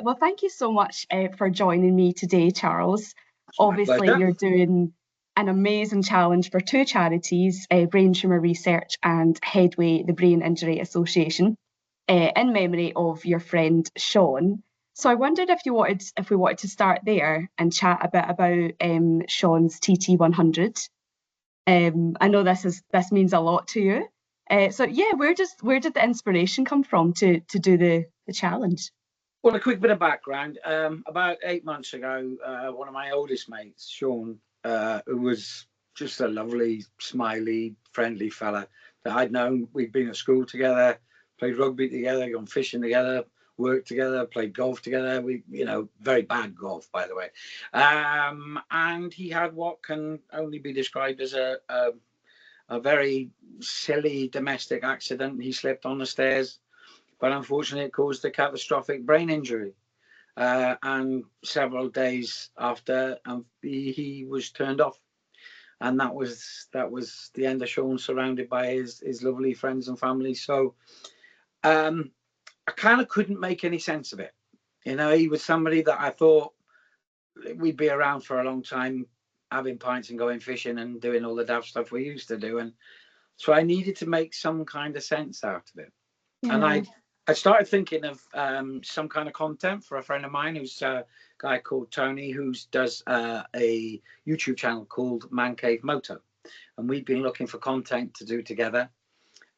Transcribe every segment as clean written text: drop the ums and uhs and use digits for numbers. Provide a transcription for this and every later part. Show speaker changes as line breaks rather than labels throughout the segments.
Well, thank you so much for joining me today, Charles.
My
Obviously,
pleasure.
you're doing an amazing challenge for two charities, Brain Tumour Research and Headway, the Brain Injury Association, in memory of your friend Shaun. So I wondered if we wanted to start there and chat a bit about Shaun's TT100. I know this means a lot to you. So yeah, where did the inspiration come from to do the challenge?
Well, a quick bit of background. About 8 months ago, one of my oldest mates, Shaun, who was just a lovely, smiley, friendly fella that I'd known. We'd been at school together, played rugby together, gone fishing together, worked together, played golf together. Very bad golf, by the way. And he had what can only be described as a very silly domestic accident. He slipped on the stairs, but unfortunately it caused a catastrophic brain injury. And several days after, he was turned off, and that was the end of Shaun, surrounded by his lovely friends and family. So I kind of couldn't make any sense of it. He was somebody that I thought we'd be around for a long time, having pints and going fishing and doing all the daft stuff we used to do, and so I needed to make some kind of sense out of it.
Yeah.
And I started thinking of some kind of content for a friend of mine who's a guy called Tony, who does a YouTube channel called Man Cave Moto. And we've been looking for content to do together.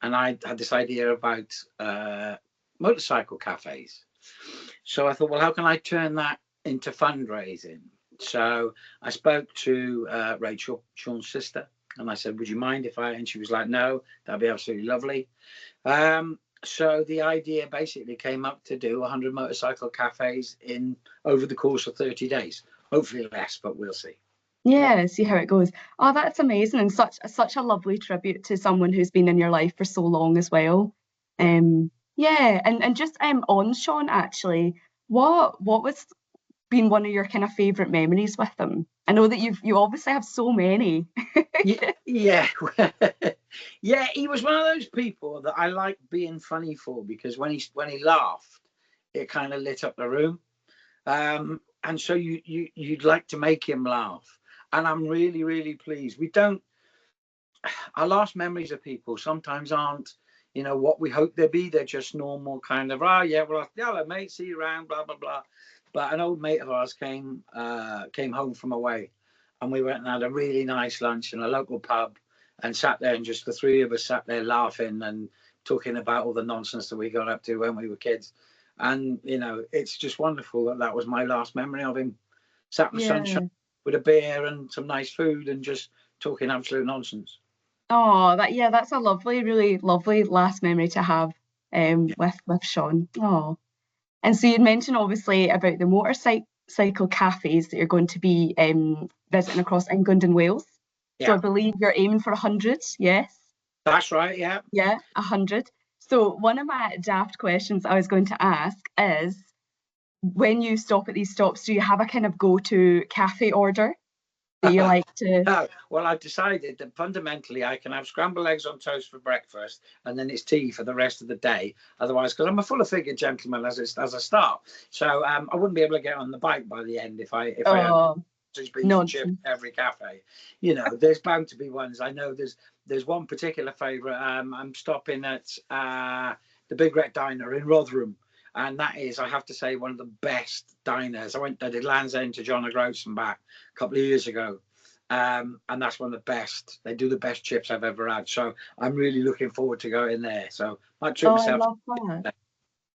And I had this idea about motorcycle cafes. So I thought, well, how can I turn that into fundraising? So I spoke to Rachel, Shaun's sister, and I said, would you mind if and she was like, no, that'd be absolutely lovely. So the idea basically came up to do 100 motorcycle cafes over the course of 30 days. Hopefully less, but we'll see.
Yeah, see how it goes. Oh, that's amazing, and such a lovely tribute to someone who's been in your life for so long as well. Yeah, and just on Shaun, actually, what was been one of your kind of favourite memories with him? I know that you obviously have so many.
Yeah. Yeah, he was one of those people that I like being funny for, because when he laughed, it kind of lit up the room. And so you'd like to make him laugh. And I'm really, really pleased. Our last memories of people sometimes aren't, what we hope they'll be. They're just normal kind of, hello mate, see you around, blah, blah, blah. But an old mate of ours came home from away, and we went and had a really nice lunch in a local pub and sat there, and just the three of us sat there laughing and talking about all the nonsense that we got up to when we were kids. And, it's just wonderful that was my last memory of him, sat in the sunshine with a beer and some nice food and just talking absolute nonsense.
Oh, that's a really lovely last memory to have with Shaun. Oh. And so you'd mentioned obviously about the motorcycle cafes that you're going to be visiting across England and Wales. Yeah. So I believe you're aiming for 100, yes?
That's right, yeah.
Yeah, 100. So one of my daft questions I was going to ask is, when you stop at these stops, do you have a kind of go-to cafe order that you like to?
Well, I've decided that fundamentally I can have scrambled eggs on toast for breakfast, and then it's tea for the rest of the day. Otherwise, because I'm a full of figure gentleman as I start, so I wouldn't be able to get on the bike by the end if I had beef and chips every cafe. There's bound to be ones. I know there's one particular favourite. I'm stopping at the Big Red Diner in Rotherham. And that is, I have to say, one of the best diners. I did Land's End to John O'Groats and back a couple of years ago. And that's one of the best. They do the best chips I've ever had. So I'm really looking forward to going there. So I treat myself.
I love that.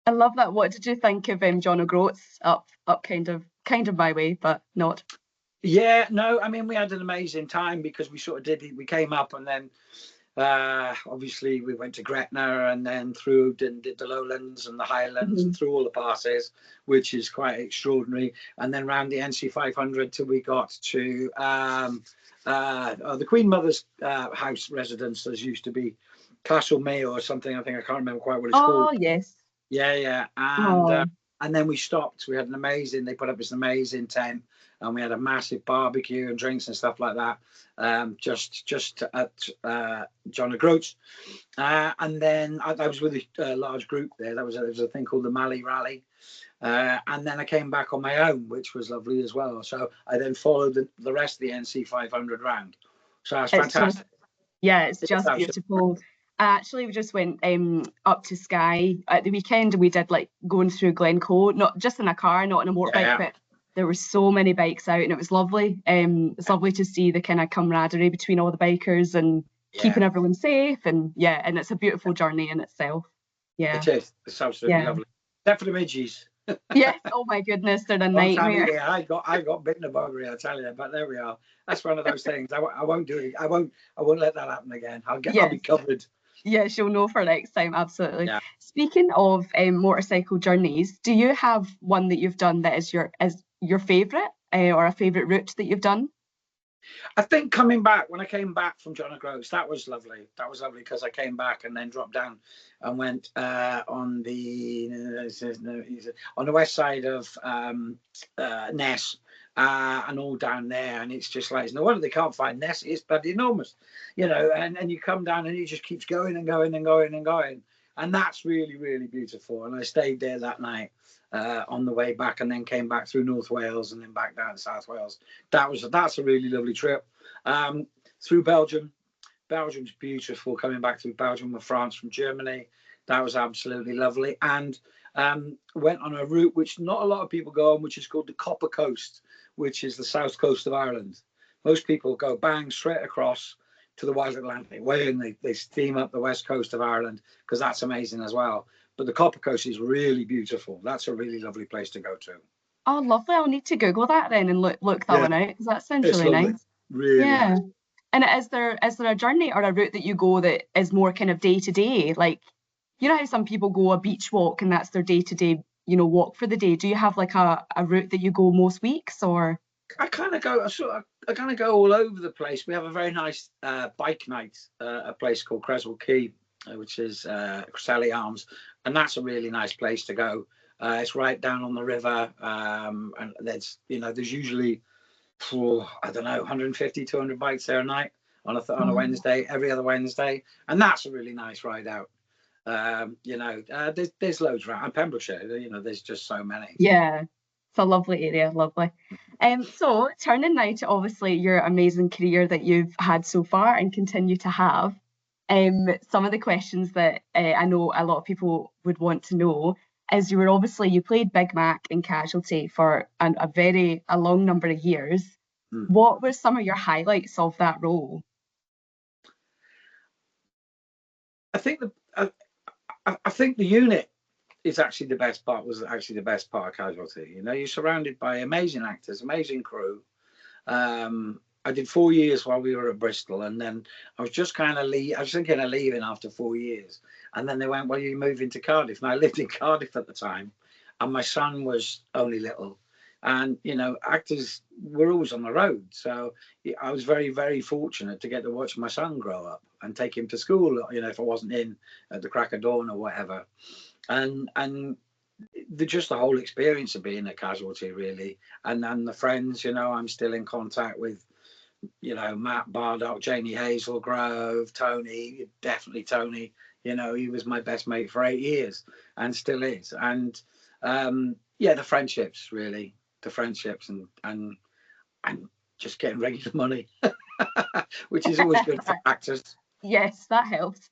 I love that. What did you think of John O'Groats up kind of my way, but not?
Yeah, no, I mean, we had an amazing time because we came up and then obviously we went to Gretna and then did the Lowlands and the Highlands and through all the passes, which is quite extraordinary, and then round the NC 500 till we got to the Queen Mother's house residence, as used to be Castle Mayo or something. I can't remember quite what it's called.
Oh yes.
Yeah. And then we stopped. We had they put up this amazing tent, and we had a massive barbecue and drinks and stuff like that, just at John O'Groats. And then I was with a large group there. There was a thing called the Mali Rally. And then I came back on my own, which was lovely as well. So I then followed the rest of the NC 500 round. So that's
It's just,
fantastic.
yeah, it's
It is
just
absolutely.
beautiful. Actually, we just went up to Skye at the weekend, and we did like going through Glencoe, not just in a car, not on a motorbike,
Yeah,
but there were so many bikes out, and it was lovely. It's lovely to see the kind of camaraderie between all the bikers and
yeah,
keeping everyone safe, and yeah, and it's a beautiful journey in itself. Yeah,
it is. It's absolutely
yeah,
lovely. Except for the midges.
yes. Oh my goodness, they're a
One time a
nightmare.
year, I got bitten of buggery, I tell you. But there we are. That's one of those things. I won't do it. I won't let that happen again. I'll
Yes.
be covered.
Yes, you'll know for next time, absolutely.
Yeah.
Speaking of motorcycle journeys, do you have one that you've done that is your favourite or a favourite route that you've done?
I think coming back, when I came back from John O'Groats, that was lovely. That was lovely because I came back and then dropped down and went on the west side of Ness and all down there. And it's just like, it's no wonder they can't find Ness. It's bloody enormous, and you come down and it just keeps going and going and going and going. And that's really, really beautiful. And I stayed there that night on the way back, and then came back through North Wales and then back down to South Wales. That's a really lovely trip. Through Belgium. Belgium's beautiful. Coming back through Belgium with France from Germany, that was absolutely lovely. And went on a route which not a lot of people go on, which is called the Copper Coast, which is the south coast of Ireland. Most people go bang straight across to the Wild Atlantic way, and they steam up the west coast of Ireland because that's amazing as well. But the Copper Coast is really beautiful. That's a really lovely place to go to.
Oh, lovely. I'll need to Google that then and look that
Yeah,
one out because that sounds
it's
really
lovely.
nice.
Really
Yeah.
nice.
And is there a journey or a route that you go that is more kind of day to day? Like, you know how some people go a beach walk and that's their day to day, walk for the day. Do you have like a route that you go most weeks or?
I kind of go. I kind of go all over the place. We have a very nice bike night, a place called Creswell Quay, which is Cresselly Arms, and that's a really nice place to go. It's right down on the river, and there's usually, I don't know, 150, 200 bikes there a night on a Wednesday, every other Wednesday, and that's a really nice ride out. There's loads around. And Pembrokeshire, there's just so many.
Yeah, it's a lovely area, lovely. So turning now to obviously your amazing career that you've had so far and continue to have. Some of the questions that I know a lot of people would want to know is you played Big Mac in Casualty for a long number of years.
Mm.
What were some of your highlights of that role?
I think I think the unit is actually the best part. Was actually the best part of Casualty. You're surrounded by amazing actors, amazing crew. I did 4 years while we were at Bristol, and then I was just kind of I was thinking of leaving after 4 years, and then they went, "Well, you move into Cardiff." And I lived in Cardiff at the time, and my son was only little, and actors were always on the road, so I was very, very fortunate to get to watch my son grow up and take him to school. If I wasn't in at the crack of dawn or whatever, and just the whole experience of being a Casualty, really, and the friends. I'm still in contact with. Matt Bardock, Janie Hazelgrove, Tony, definitely Tony. He was my best mate for 8 years and still is. And the friendships, really, the friendships and just getting regular money, which is always good for actors.
Yes, that helps.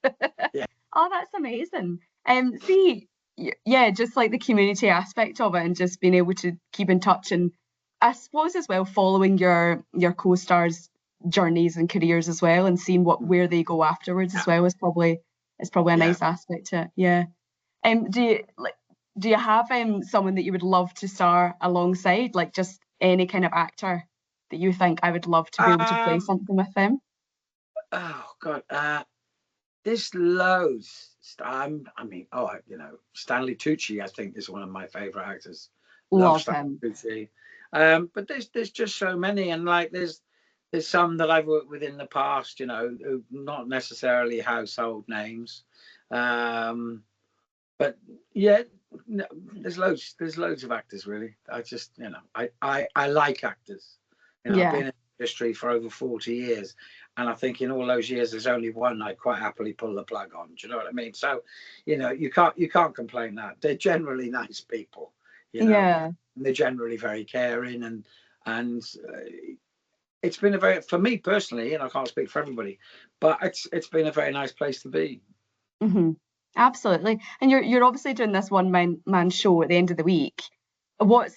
Yeah.
Oh, that's amazing. Just like the community aspect of it and just being able to keep in touch and I suppose as well following your co-stars' journeys and careers as well and seeing where they go afterwards as well is probably a nice aspect to it. Yeah. Do you have someone that you would love to star alongside, like just any kind of actor that you think I would love to be able to play something with them?
Oh God, there's loads. Stanley Tucci, I think, is one of my favorite actors. Love Stanley
him.
Tucci. But there's just so many, and like there's some that I've worked with in the past, who not necessarily household names. But yeah, no, there's loads of actors really. I just, I like actors. I've been in the industry for over 40 years, and I think in all those years there's only one I'd quite happily pull the plug on. Do you know what I mean? So, you can't complain that they're generally nice people. you know.
Yeah.
And they're generally very caring, and it's been a very, for me personally, and I can't speak for everybody, but it's been a very nice place to be.
Hmm. Absolutely. And you're obviously doing this one man show at the end of the week. What's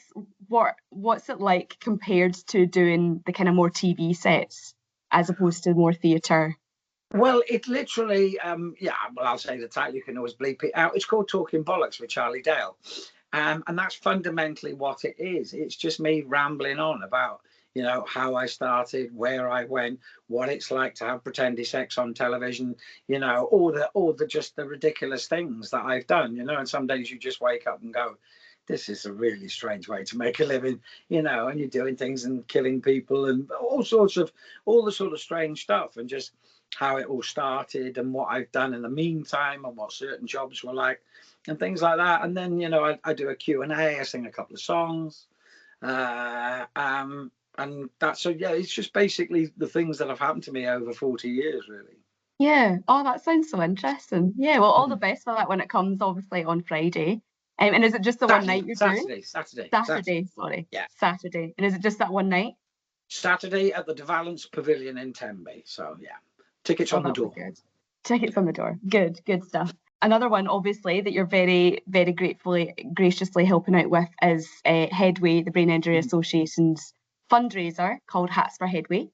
what's it like compared to doing the kind of more TV sets as opposed to more theatre?
Well, it literally, yeah, well, I'll say the title, you can always bleep it out. It's called Talking Bollocks with Charlie Dale. And that's fundamentally what it is. It's just me rambling on about, how I started, where I went, what it's like to have pretended sex on television, all the just the ridiculous things that I've done, and some days you just wake up and go, this is a really strange way to make a living, and you're doing things and killing people and all the sort of strange stuff, and just how it all started and what I've done in the meantime and what certain jobs were like and things like that. And then, I do a Q&A, I sing a couple of songs. And that's, so yeah, it's just basically the things that have happened to me over 40 years, really.
Yeah. Oh, that sounds so interesting. Yeah. Well, all the best for that when it comes, obviously on Friday. And is it just the one night you're doing? Saturday, sorry.
Yeah.
Saturday. And is it just that one night?
Saturday at the De Valence Pavilion in Tenby. So yeah, tickets
Oh,
on the
that'll
door.
be good. Tickets on the door. Good stuff. Another one, obviously, that you're very, very graciously helping out with is Headway, the Brain Injury Association's fundraiser called Hats for Headway.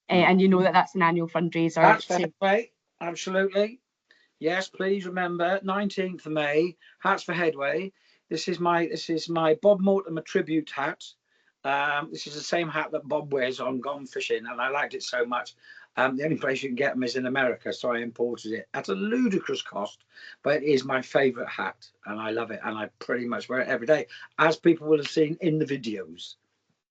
And you know that that's an annual fundraiser.
Hats for Headway, absolutely. Yes, please remember 19th of May, Hats for Headway. This is my Bob Mortimer tribute hat. This is the same hat that Bob wears on Gone Fishing, and I liked it so much. The only place you can get them is in America, so I imported it at a ludicrous cost, but it is my favourite hat, and I love it, and I pretty much wear it every day, as people will have seen in the videos.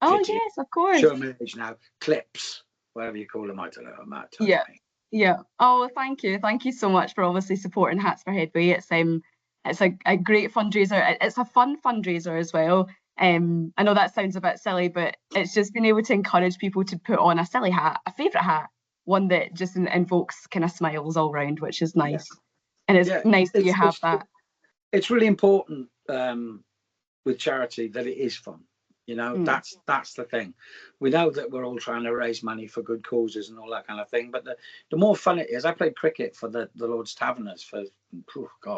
Oh, yes, of course.
Show me age now. Clips, whatever you call them, I don't know. I'm out of
Yeah. Yeah. Oh, thank you. Thank you so much for obviously supporting Hats for Headway. It's a great fundraiser. It's a fun fundraiser as well. I know that sounds a bit silly, but it's just being able to encourage people to put on a silly hat, a favourite hat, one that just invokes kind of smiles all round, which is nice. And it's nice that you have that.
It's really important with charity that it is fun. That's the thing. We know that we're all trying to raise money for good causes and all that kind of thing, but the more fun it is. I played cricket for the Lord's Taverners for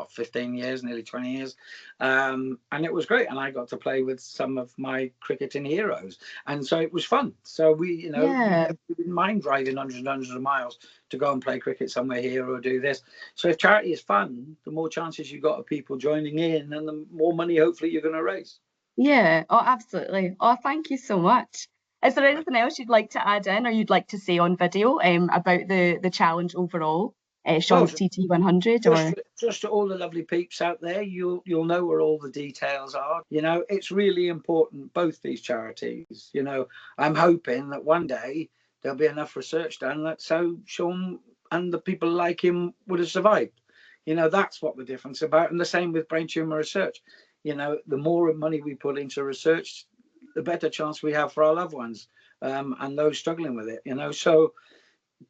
15 years, nearly 20 years, and it was great. And I got to play with some of my cricketing heroes, and so it was fun. So we didn't mind driving hundreds of miles to go and play cricket somewhere here or do this. So if charity is fun, the more chances you got of people joining in, and the more money hopefully you're going to raise.
Yeah, oh, absolutely. Oh, thank you so much. Is there anything else you'd like to add in or you'd like to say on video about the challenge overall? Shaun's TT100 or
just to all the lovely peeps out there, you'll know where all the details are. It's really important, both these charities. I'm hoping that one day there'll be enough research done that so Shaun and the people like him would have survived. That's what the difference is about. And the same with brain tumor research. The more money we put into research, the better chance we have for our loved ones and those struggling with it. So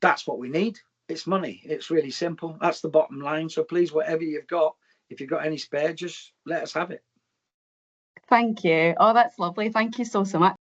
that's what we need. It's money. It's really simple. That's the bottom line. So please, whatever you've got, if you've got any spare, just let us have it.
Thank you. Oh, that's lovely. Thank you so much.